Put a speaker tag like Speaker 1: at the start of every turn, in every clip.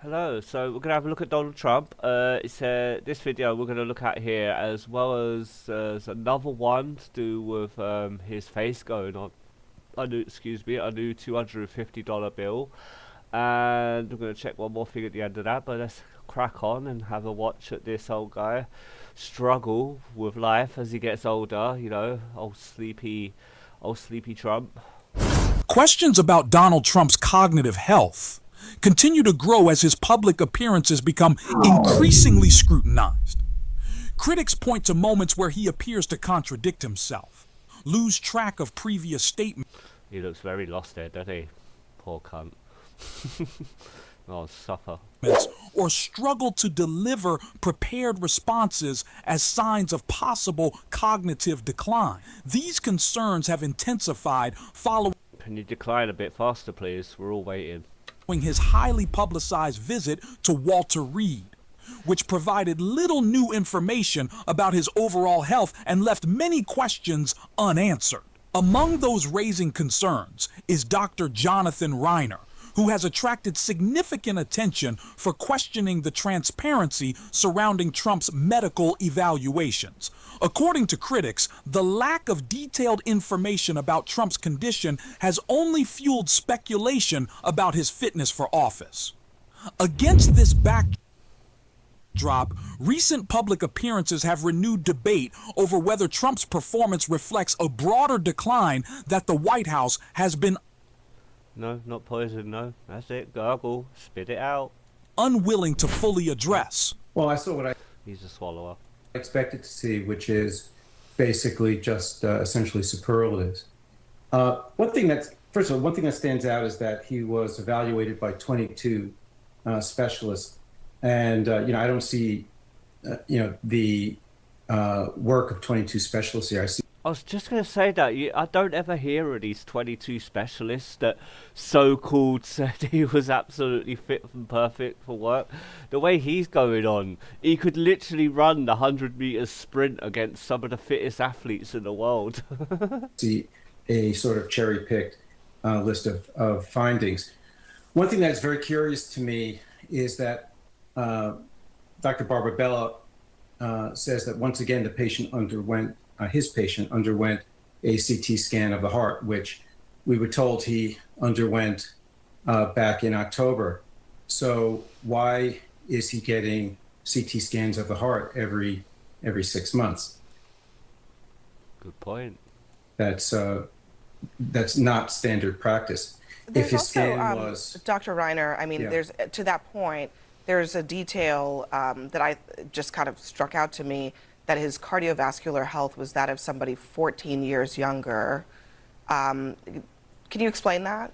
Speaker 1: Hello. So we're gonna have a look at Donald Trump. This video we're gonna look at here, as well as there's another one to do with his face going on. A new $250 bill, and we're gonna check one more thing at the end of that. But let's crack on and have a watch at this old guy struggle with life as he gets older. You know, old sleepy Trump.
Speaker 2: Questions about Donald Trump's cognitive health continue to grow as his public appearances become increasingly scrutinized. Critics point to moments where he appears to contradict himself, lose track of previous statements,
Speaker 1: He looks very lost there, doesn't he? Poor cunt. Oh, suffer.
Speaker 2: or struggle to deliver prepared responses as signs of possible cognitive decline. These concerns have intensified following
Speaker 1: Can you decline a bit faster, please? We're all waiting.
Speaker 2: his highly publicized visit to Walter Reed, which provided little new information about his overall health and left many questions unanswered. Among those raising concerns is Dr. Jonathan Reiner, who has attracted significant attention for questioning the transparency surrounding Trump's medical evaluations. According to critics, the lack of detailed information about Trump's condition has only fueled speculation about his fitness for office. Against this backdrop, recent public appearances have renewed debate over whether Trump's performance reflects a broader decline that the White House has been
Speaker 1: No, not poison, no. That's it. Gargle. Spit it out.
Speaker 2: unwilling to fully address.
Speaker 3: Well, I saw what I
Speaker 1: He's a swallower.
Speaker 3: expected to see, which is basically just essentially superlatives. One thing that stands out is that he was evaluated by 22 specialists, and I don't see the work of 22 specialists here. I see
Speaker 1: I was just going to say that. I don't ever hear of these 22 specialists that so-called said he was absolutely fit and perfect for work. The way he's going on, he could literally run the 100-meter sprint against some of the fittest athletes in the world.
Speaker 3: a sort of cherry-picked list of findings. One thing that's very curious to me is that Dr. Barbara Bella says that once again his patient underwent a CT scan of the heart, which we were told he underwent back in October. So why is he getting CT scans of the heart every 6 months?
Speaker 1: Good point.
Speaker 3: That's not standard practice.
Speaker 4: There's
Speaker 3: If his
Speaker 4: also,
Speaker 3: scan was
Speaker 4: Dr. Reiner, I mean,
Speaker 3: Yeah.
Speaker 4: there's to that point, there's a detail that I just kind of struck out to me, that his cardiovascular health was that of somebody 14 years younger. Can you explain that?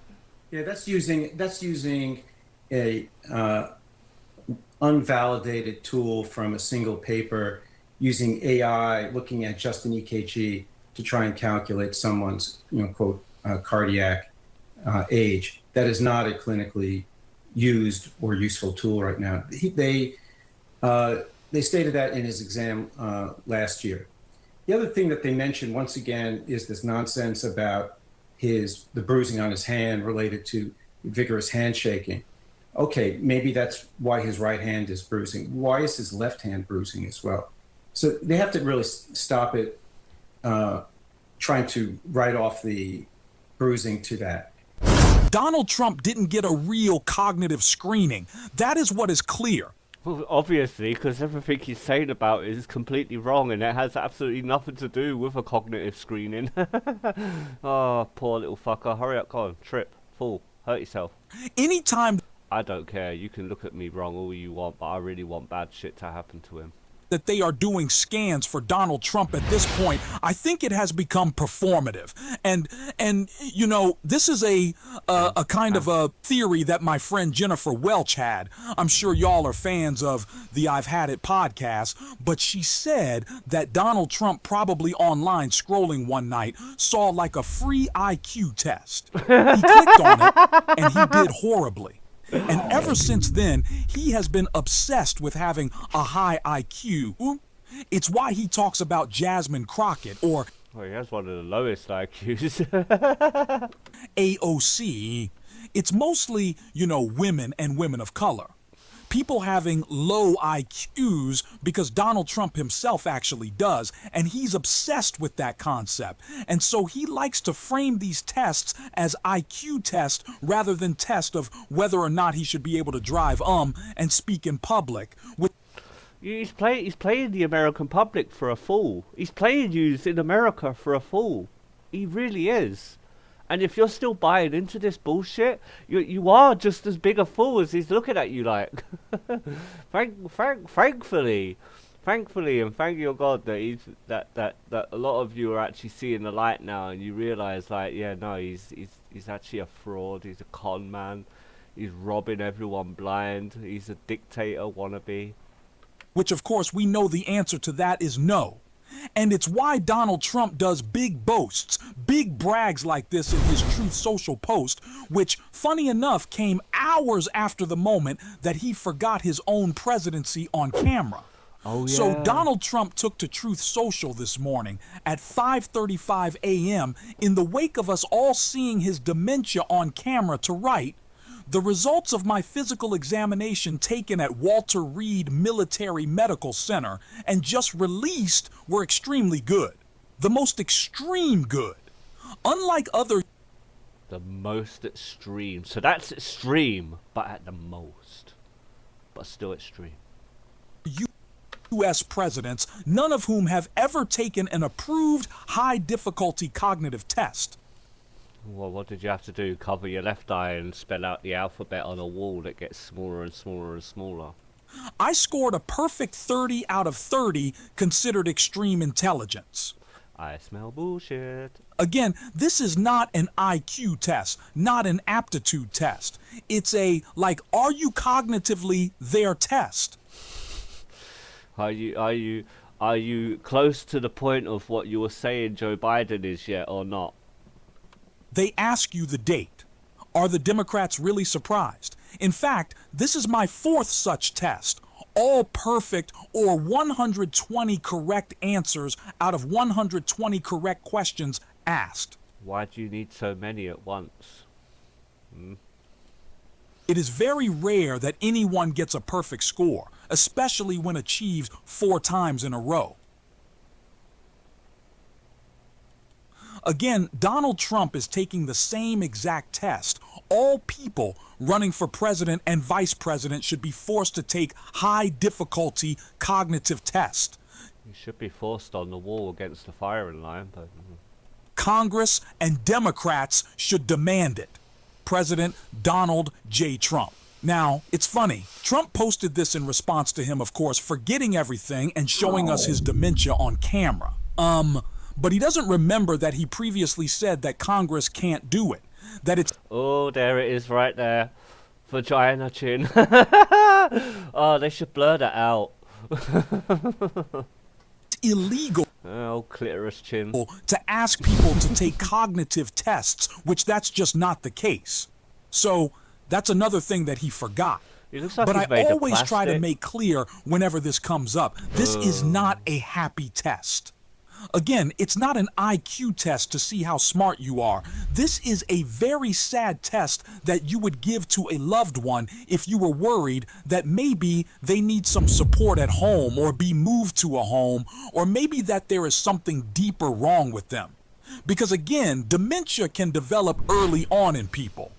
Speaker 3: Yeah, that's using a unvalidated tool from a single paper, using AI, looking at just an EKG to try and calculate someone's, quote, cardiac age. That is not a clinically used or useful tool right now. They stated that in his exam last year. The other thing that they mentioned once again is this nonsense about the bruising on his hand related to vigorous handshaking. Okay, maybe that's why his right hand is bruising. Why is his left hand bruising as well? So they have to really stop it, trying to write off the bruising to that.
Speaker 2: Donald Trump didn't get a real cognitive screening. That is what is clear.
Speaker 1: Well, obviously, because everything he's saying about it is completely wrong, and it has absolutely nothing to do with a cognitive screening. Oh, poor little fucker. Hurry up, go on. Trip. Fall. Hurt yourself.
Speaker 2: Anytime
Speaker 1: I don't care. You can look at me wrong all you want, but I really want bad shit to happen to him.
Speaker 2: that they are doing scans for Donald Trump at this point, I think it has become performative. And this is a kind of a theory that my friend Jennifer Welch had. I'm sure y'all are fans of the I've Had It podcast, but she said that Donald Trump probably online scrolling one night saw like a free IQ test. He clicked on it and he did horribly. And ever since then, he has been obsessed with having a high IQ. It's why he talks about Jasmine Crockett or
Speaker 1: Well, he has one of the lowest IQs.
Speaker 2: AOC. It's mostly, women and women of color. people having low IQs because Donald Trump himself actually does, and he's obsessed with that concept. And so he likes to frame these tests as IQ tests rather than tests of whether or not he should be able to drive and speak in public.
Speaker 1: He's playing the American public for a fool. He's playing you in America for a fool. He really is. And if you're still buying into this bullshit, you are just as big a fool as he's looking at you like. Thankfully, and thank your God that that a lot of you are actually seeing the light now, and you realise, like, yeah, no, he's actually a fraud. He's a con man. He's robbing everyone blind. He's a dictator wannabe.
Speaker 2: Which, of course, we know the answer to that is no. And it's why Donald Trump does big boasts, big brags like this in his Truth Social post, which, funny enough, came hours after the moment that he forgot his own presidency on camera.
Speaker 1: Oh, yeah.
Speaker 2: So Donald Trump took to Truth Social this morning at 5:35 a.m. in the wake of us all seeing his dementia on camera to write, "The results of my physical examination taken at Walter Reed Military Medical Center and just released were extremely good. The most extreme good. Unlike other..."
Speaker 1: The most extreme. So that's extreme, but at the most. But still extreme.
Speaker 2: U.S. presidents, none of whom have ever taken an approved high-difficulty cognitive test.
Speaker 1: Well, what did you have to do? Cover your left eye and spell out the alphabet on a wall that gets smaller and smaller and smaller.
Speaker 2: I scored a perfect 30 out of 30 considered extreme intelligence.
Speaker 1: I smell bullshit.
Speaker 2: Again, this is not an IQ test, not an aptitude test. It's a, like, are you cognitively there test.
Speaker 1: Are you close to the point of what you were saying Joe Biden is yet or not?
Speaker 2: They ask you the date. Are the Democrats really surprised? In fact, this is my fourth such test. All perfect or 120 correct answers out of 120 correct questions asked.
Speaker 1: Why do you need so many at once?
Speaker 2: It is very rare that anyone gets a perfect score, especially when achieved 4 times in a row. Again, Donald Trump is taking the same exact test. All people running for president and vice president should be forced to take high-difficulty cognitive tests.
Speaker 1: You should be forced on the wall against the firing line, but...
Speaker 2: Congress and Democrats should demand it. President Donald J. Trump. Now, it's funny. Trump posted this in response to him, of course, forgetting everything and showing us his dementia on camera. But he doesn't remember that he previously said that Congress can't do it. That it's...
Speaker 1: Oh, there it is right there. Vagina chin. Oh, they should blur that out.
Speaker 2: illegal.
Speaker 1: Oh, clitoris chin.
Speaker 2: To ask people to take cognitive tests, which that's just not the case. So that's another thing that he forgot.
Speaker 1: It looks like
Speaker 2: but
Speaker 1: he's
Speaker 2: I
Speaker 1: made of
Speaker 2: always try to
Speaker 1: plastic.
Speaker 2: make clear whenever this comes up, this is not a happy test. Again, it's not an IQ test to see how smart you are. This is a very sad test that you would give to a loved one if you were worried that maybe they need some support at home or be moved to a home, or maybe that there is something deeper wrong with them. Because again, dementia can develop early on in people.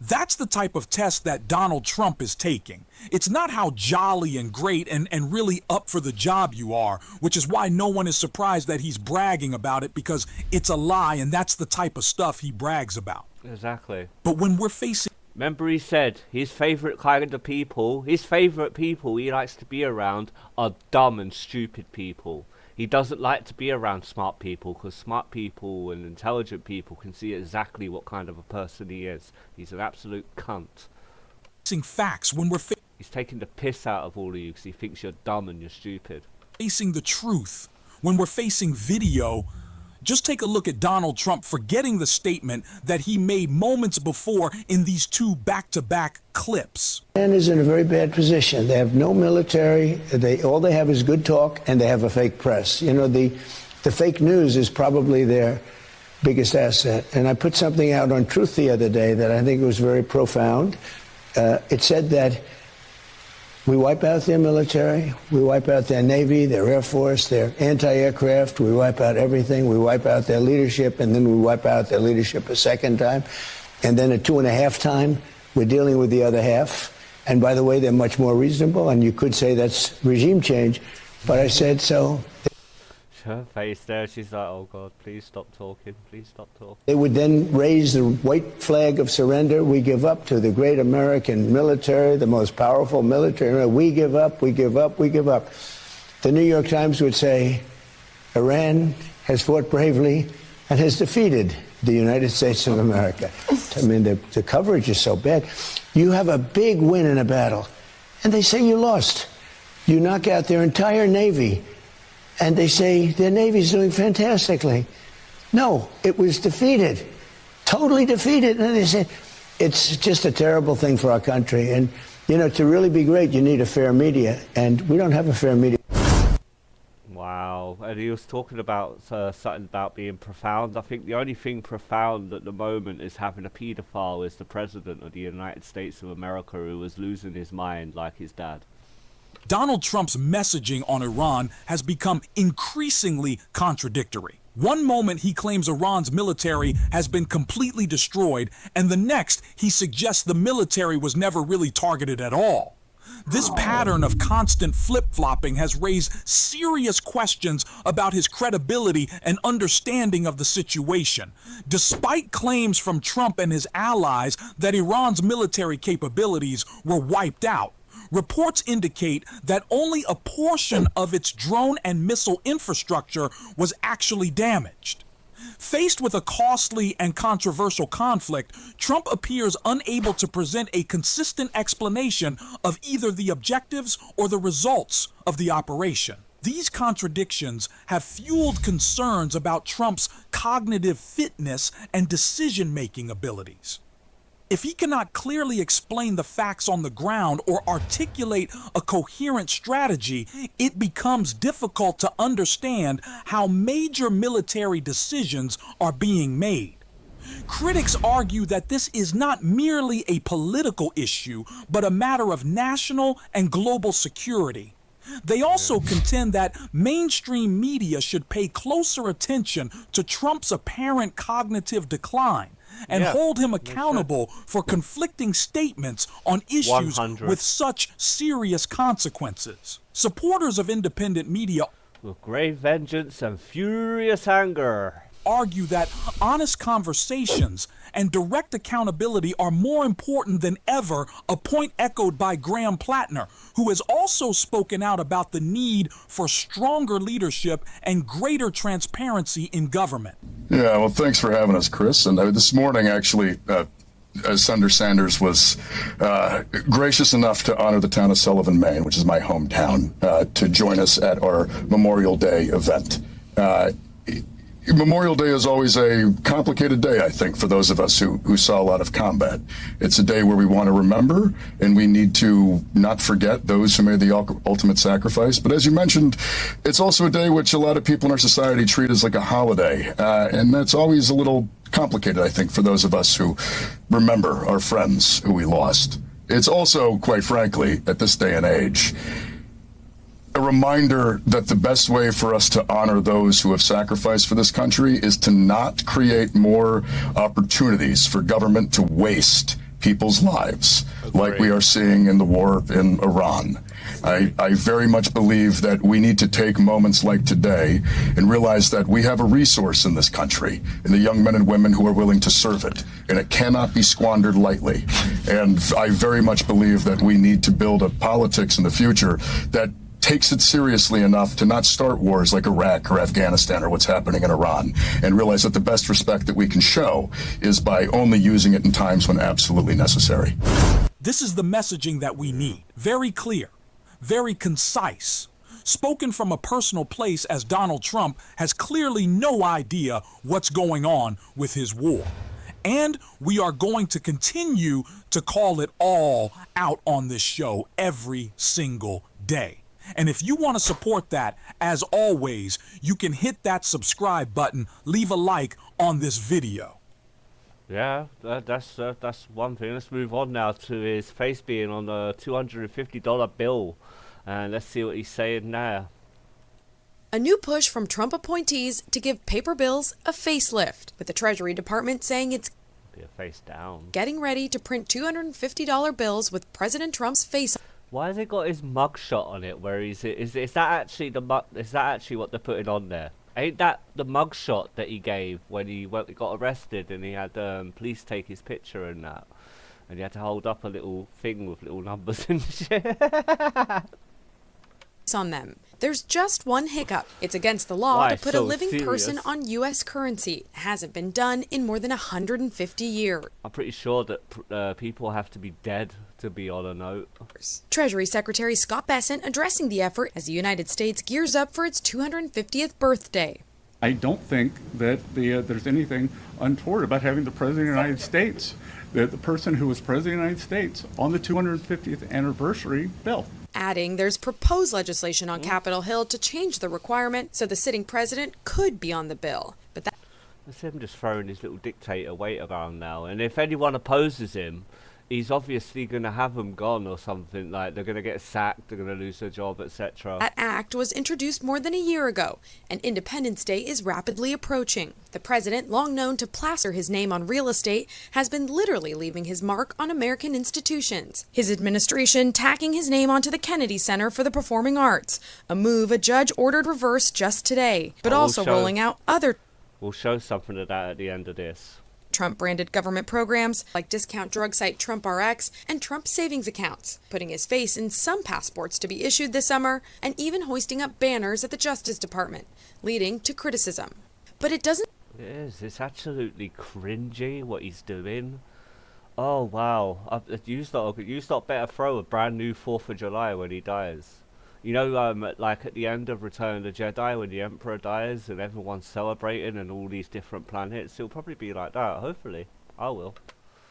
Speaker 2: That's the type of test that Donald Trump is taking. It's not how jolly and great and really up for the job you are, which is why no one is surprised that he's bragging about it, because it's a lie and that's the type of stuff he brags about.
Speaker 1: Exactly.
Speaker 2: But when we're facing...
Speaker 1: Remember he said his favourite kind of people, his favourite people he likes to be around are dumb and stupid people. He doesn't like to be around smart people, because smart people and intelligent people can see exactly what kind of a person he is. He's an absolute cunt.
Speaker 2: Facts, when we're
Speaker 1: He's taking the piss out of all of you because he thinks you're dumb and you're stupid.
Speaker 2: facing the truth, when we're facing video, just take a look at Donald Trump forgetting the statement that he made moments before in these two back-to-back clips.
Speaker 5: Man is in a very bad position. They have no military. All they have is good talk, and they have a fake press. You know, the fake news is probably their biggest asset. And I put something out on Truth the other day that I think was very profound. It said that We wipe out their military, we wipe out their Navy, their Air Force, their anti-aircraft, we wipe out everything, we wipe out their leadership, and then we wipe out their leadership a second time. And then at 2.5 times, we're dealing with the other half. And by the way, they're much more reasonable, and you could say that's regime change, but I said so.
Speaker 1: Her face there, she's like, oh God, please stop talking, please stop talking.
Speaker 5: They would then raise the white flag of surrender. We give up to the great American military, the most powerful military. We give up, we give up, we give up. The New York Times would say, Iran has fought bravely and has defeated the United States of America. I mean, the coverage is so bad. You have a big win in a battle, and they say you lost. You knock out their entire Navy, and they say their Navy's doing fantastically. No, it was defeated, totally defeated. And they say it's just a terrible thing for our country. And, you know, to really be great, you need a fair media, and we don't have a fair media.
Speaker 1: Wow, and he was talking about something about being profound. I think the only thing profound at the moment is having a paedophile as the president of the United States of America who was losing his mind like his dad.
Speaker 2: Donald Trump's messaging on Iran has become increasingly contradictory. One moment he claims Iran's military has been completely destroyed, and the next he suggests the military was never really targeted at all. This pattern of constant flip-flopping has raised serious questions about his credibility and understanding of the situation. Despite claims from Trump and his allies that Iran's military capabilities were wiped out, reports indicate that only a portion of its drone and missile infrastructure was actually damaged. Faced with a costly and controversial conflict, Trump appears unable to present a consistent explanation of either the objectives or the results of the operation. These contradictions have fueled concerns about Trump's cognitive fitness and decision-making abilities. If he cannot clearly explain the facts on the ground or articulate a coherent strategy, it becomes difficult to understand how major military decisions are being made. Critics argue that this is not merely a political issue, but a matter of national and global security. They also contend that mainstream media should pay closer attention to Trump's apparent cognitive decline and hold him accountable for conflicting statements on issues
Speaker 1: 100.
Speaker 2: with such serious consequences. Supporters of independent media
Speaker 1: With great vengeance and furious anger.
Speaker 2: argue that honest conversations and direct accountability are more important than ever, a point echoed by Graham Plattner, who has also spoken out about the need for stronger leadership and greater transparency in government.
Speaker 6: Yeah, well, thanks for having us, Chris. And this morning, actually, Senator Sanders was gracious enough to honor the town of Sullivan, Maine, which is my hometown, to join us at our Memorial Day event. Memorial Day is always a complicated day, I think, for those of us who saw a lot of combat. It's a day where we want to remember, and we need to not forget those who made the ultimate sacrifice. But as you mentioned, it's also a day which a lot of people in our society treat as like a holiday. And that's always a little complicated, I think, for those of us who remember our friends who we lost. It's also, quite frankly, at this day and age, a reminder that the best way for us to honor those who have sacrificed for this country is to not create more opportunities for government to waste people's lives like we are seeing in the war in Iran. I very much believe that we need to take moments like today and realize that we have a resource in this country and the young men and women who are willing to serve it, and it cannot be squandered lightly. And I very much believe that we need to build a politics in the future that takes it seriously enough to not start wars like Iraq or Afghanistan or what's happening in Iran, and realize that the best respect that we can show is by only using it in times when absolutely necessary.
Speaker 2: This is the messaging that we need. Very clear, very concise, spoken from a personal place, as Donald Trump has clearly no idea what's going on with his war. And we are going to continue to call it all out on this show every single day. And if you want to support that, as always, you can hit that subscribe button, leave a like on this video.
Speaker 1: Yeah, that's one thing. Let's move on now to his face being on a $250 bill, and let's see what he's saying now.
Speaker 7: A new push from Trump appointees to give paper bills a facelift, with the Treasury Department saying it's
Speaker 1: Be a face down.
Speaker 7: getting ready to print $250 bills with President Trump's face.
Speaker 1: Why has it got his mugshot on it? Where is that actually the mug? Is that actually what they're putting on there? Ain't that the mugshot that he gave when he got arrested and he had police take his picture and that, and he had to hold up a little thing with little numbers and shit.
Speaker 7: On them. There's just one hiccup. It's against the law
Speaker 1: Why
Speaker 7: to put a
Speaker 1: so
Speaker 7: living person
Speaker 1: serious?
Speaker 7: on U.S. currency. It hasn't been done in more than 150 years.
Speaker 1: I'm pretty sure that people have to be dead to be on a note.
Speaker 7: Treasury Secretary Scott Bessent addressing the effort as the United States gears up for its 250th birthday.
Speaker 8: I don't think that there's anything untoward about having the President of the United States, the person who was President of the United States, on the 250th anniversary bill.
Speaker 7: Adding there's proposed legislation on Capitol Hill to change the requirement so the sitting president could be on the bill. But that
Speaker 1: That's him just throwing his little dictator weight around now. And if anyone opposes him, he's obviously going to have them gone or something. Like, they're going to get sacked, they're going to lose their job, etc.
Speaker 7: That act was introduced more than a year ago, and Independence Day is rapidly approaching. The president, long known to plaster his name on real estate, has been literally leaving his mark on American institutions. His administration tacking his name onto the Kennedy Center for the Performing Arts, a move a judge ordered reversed just today, but also rolling out other
Speaker 1: We'll show something of that at the end of this.
Speaker 7: Trump-branded government programs like discount drug site TrumpRx and Trump savings accounts, putting his face in some passports to be issued this summer, and even hoisting up banners at the Justice Department, leading to criticism. But it doesn't.
Speaker 1: It is. It's absolutely cringy what he's doing. Oh wow! You stop better throw a brand new 4th of July when he dies. You know, like at the end of Return of the Jedi when the Emperor dies and everyone's celebrating and all these different planets. It'll probably be like that. Hopefully, I will.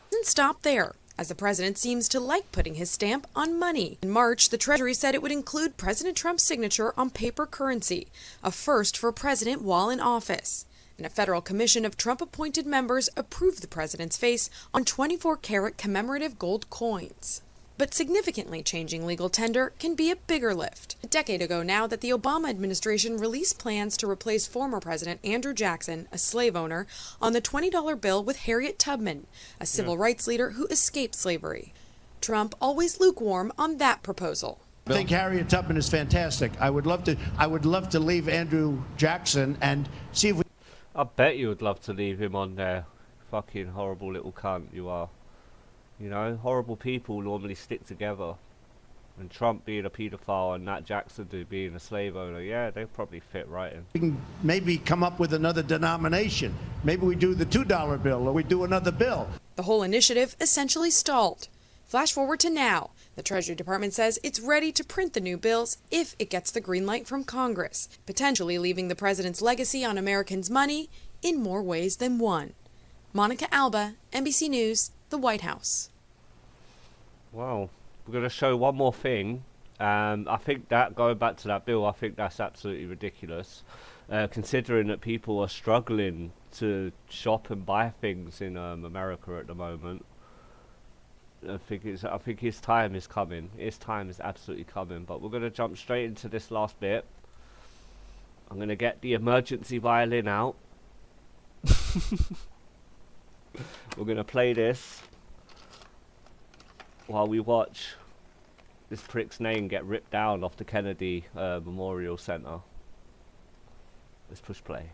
Speaker 7: Doesn't stop there, as the president seems to like putting his stamp on money. In March, the Treasury said it would include President Trump's signature on paper currency, a first for a president while in office. And a federal commission of Trump-appointed members approved the president's face on 24-karat commemorative gold coins. But significantly changing legal tender can be a bigger lift. A decade ago now that the Obama administration released plans to replace former President Andrew Jackson, a slave owner, on the $20 bill with Harriet Tubman, a civil rights leader who escaped slavery. Trump always lukewarm on that proposal.
Speaker 9: I think Harriet Tubman is fantastic. I would love to leave Andrew Jackson and see if we.
Speaker 1: I bet you would love to leave him on there. Fucking horrible little cunt you are. You know, horrible people normally stick together. And Trump being a paedophile and Nat Jackson being a slave owner, yeah, they probably fit right in.
Speaker 9: We can maybe come up with another denomination. Maybe we do the $2 bill or we do another bill.
Speaker 7: The whole initiative essentially stalled. Flash forward to now. The Treasury Department says it's ready to print the new bills if it gets the green light from Congress, potentially leaving the president's legacy on Americans' money in more ways than one. Monica Alba, NBC News, the White House.
Speaker 1: Wow. We're going to show one more thing. I think that, going back to that bill, I think that's absolutely ridiculous. Considering that people are struggling to shop and buy things in America at the moment. I think his time is coming. His time is absolutely coming. But we're going to jump straight into this last bit. I'm going to get the emergency violin out. We're going to play this while we watch this prick's name get ripped down off the Kennedy Memorial Center. Let's push play.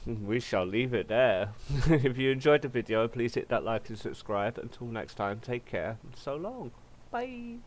Speaker 1: We shall leave it there. If you enjoyed the video, please hit that like and subscribe. Until next time, take care and so long. Bye.